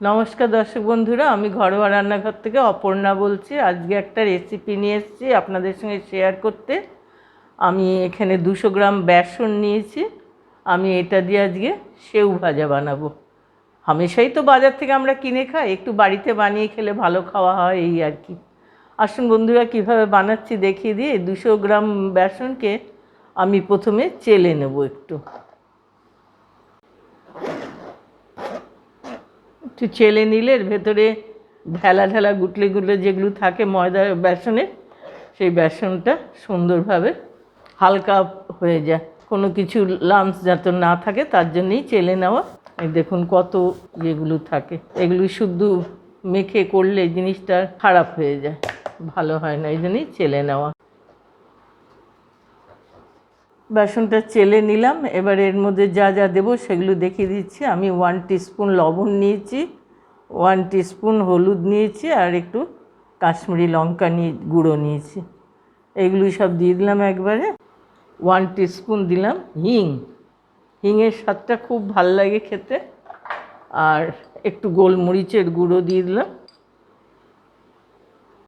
নমস্কার দর্শক বন্ধুরা, আমি ঘরোয়া রান্নাঘর থেকে অপর্ণা বলছি। আজকে একটা রেসিপি নিয়ে এসেছি আপনাদের সঙ্গে শেয়ার করতে। আমি এখানে 200 গ্রাম বেসন নিয়েছি। আমি এটা দিয়ে আজকে সেউ ভাজা বানাবো। হামেশাই তো বাজার থেকে আমরা কিনে খাই, একটু বাড়িতে বানিয়ে খেলে ভালো খাওয়া হয়, এই আর কি। আসুন বন্ধুরা, কীভাবে বানাচ্ছি দেখিয়ে দিয়ে। 200 গ্রাম বেসনকে আমি প্রথমে চেলে নেব। একটু চেলে নিলে এর ভেতরে ঢেলা ঢেলা গুটলে গুটলে যেগুলো থাকে ময়দা বেসনে, সেই বেসনটা সুন্দরভাবে হালকা হয়ে যায়, কোনো কিছু লাম্পস যাতে না থাকে তার জন্যই চেলে নেওয়া। এই দেখুন কত যেগুলো থাকে, এগুলো শুদ্ধ মেখে করলে জিনিসটা খারাপ হয়ে যায়, ভালো হয় না, এই জন্যই চেলে নেওয়া। বেসনটা চেলে নিলাম। এবার এর মধ্যে যা যা দেবো সেগুলো দেখিয়ে দিচ্ছি। আমি 1 টিস্পুন লবণ নিয়েছি, 1 টিস্পুন হলুদ নিয়েছি, আর একটু কাশ্মীরি লঙ্কা গুঁড়ো নিয়েছি। এগুলো সব দিয়ে দিলাম একবারে। 1 টিস্পুন দিলাম হিং, হিংয়ের স্বাদটা খুব ভাল লাগে খেতে। আর একটু গোলমরিচের গুঁড়ো দিয়ে দিলাম।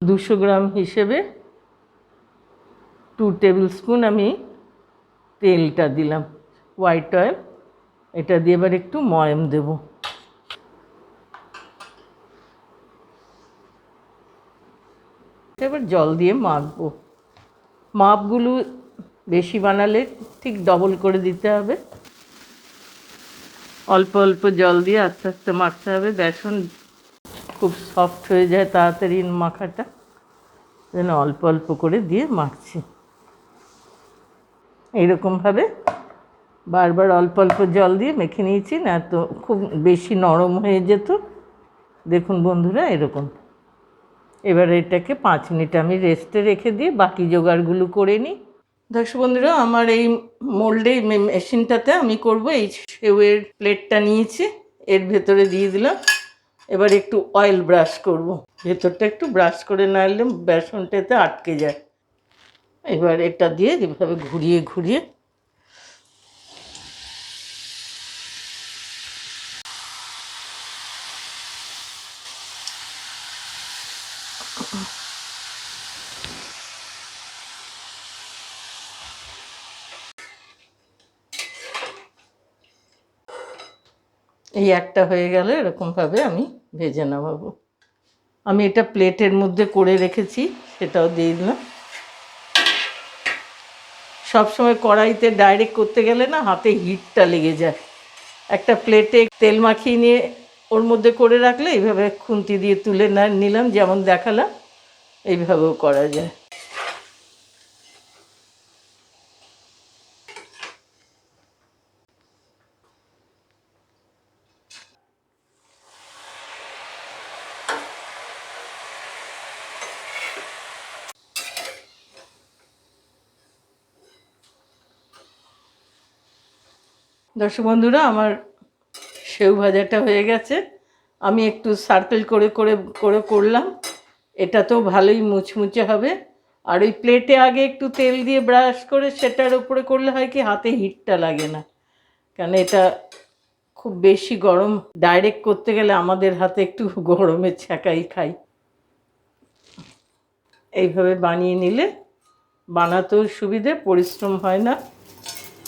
200 গ্রাম হিসেবে 2 টেবিল স্পুন আমি তেলটা দিলাম, হোয়াইট অয়েল। এটা দিয়ে এবার একটু ময়াম দেব। এবার জল দিয়ে মাখবো। মাপগুলো বেশি বানালে ঠিক ডবল করে দিতে হবে। অল্প অল্প জল দিয়ে আস্তে আস্তে মাখতে হবে। বেসন খুব সফট হয়ে যায় তাড়াতাড়ি মাখাটা, যেন অল্প অল্প করে দিয়ে মাখছি। এইরকমভাবে বারবার অল্প অল্প জল দিয়ে মেখে নিয়েছি, না তো খুব বেশি নরম হয়ে যেত। দেখুন বন্ধুরা, এরকম। এবার এটাকে 5 মিনিট আমি রেস্টে রেখে দিয়ে বাকি জোগাড়গুলো করে নিই। দর্শক বন্ধুরা, আমার এই মোল্ডে মেশিনটাতে আমি করব। এই সেউয়ের প্লেটটা নিয়েছি, এর ভেতরে দিয়ে দিলাম। এবার একটু অয়েল ব্রাশ করব, ভেতরটা একটু ব্রাশ করে না নিলে বেসনটাতে আটকে যায়। এবার এটা দিয়ে এভাবে ঘুরিয়ে ঘুরিয়ে এই একটা হয়ে গেলে এরকমভাবে আমি ভেজে নামাবো। আমি এটা প্লেটের মধ্যে করে রেখেছি, সেটাও দিয়ে দিলাম। সবসময় কড়াইতে ডাইরেক্ট করতে গেলে না হাতে হিটটা লেগে যায়। একটা প্লেটে তেল মাখিয়ে নিয়ে ওর মধ্যে করে রাখলে এইভাবে খুন্তি দিয়ে তুলে নিলাম, যেমন দেখালাম, এইভাবেও করা যায়। দর্শক বন্ধুরা, আমার সেউ ভাজাটা হয়ে গেছে। আমি একটু সার্কেল করে করে করে করলাম, এটাতেও ভালোই মুচমুচে হবে। আর ওই প্লেটে আগে একটু তেল দিয়ে ব্রাশ করে সেটার উপরে করলে হয় কি, হাতে হিটটা লাগে না, কেন এটা খুব বেশি গরম। ডাইরেক্ট করতে গেলে আমাদের হাতে একটু গরমের ছ্যাঁকাই খাই। এইভাবে বানিয়ে নিলে বানাতেও সুবিধে, পরিশ্রম হয় না,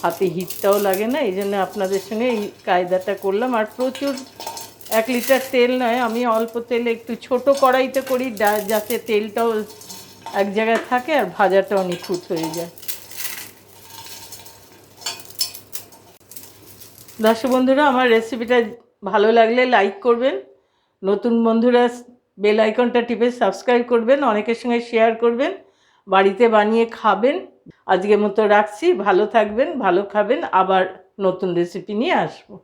হাতে হিটটাও লাগে না। এই জন্য আপনাদের সঙ্গে এই কায়দাটা করলাম। আর প্রচুর 1 লিটার তেল নয়, আমি অল্প তেলে একটু ছোট কড়াইতে করি, যাতে তেলটাও এক জায়গায় থাকে আর ভাজাটাও নিখুঁত হয়ে যায়। দর্শক বন্ধুরা, আমার রেসিপিটা ভালো লাগলে লাইক করবেন, নতুন বন্ধুরা বেল আইকনটা টিপে সাবস্ক্রাইব করবেন, অনেকের সঙ্গে শেয়ার করবেন, বাড়িতে বানিয়ে খাবেন। আজকের মতো রাখছি, ভালো থাকবেন, ভালো খাবেন, আবার নতুন রেসিপি নিয়ে আসবো।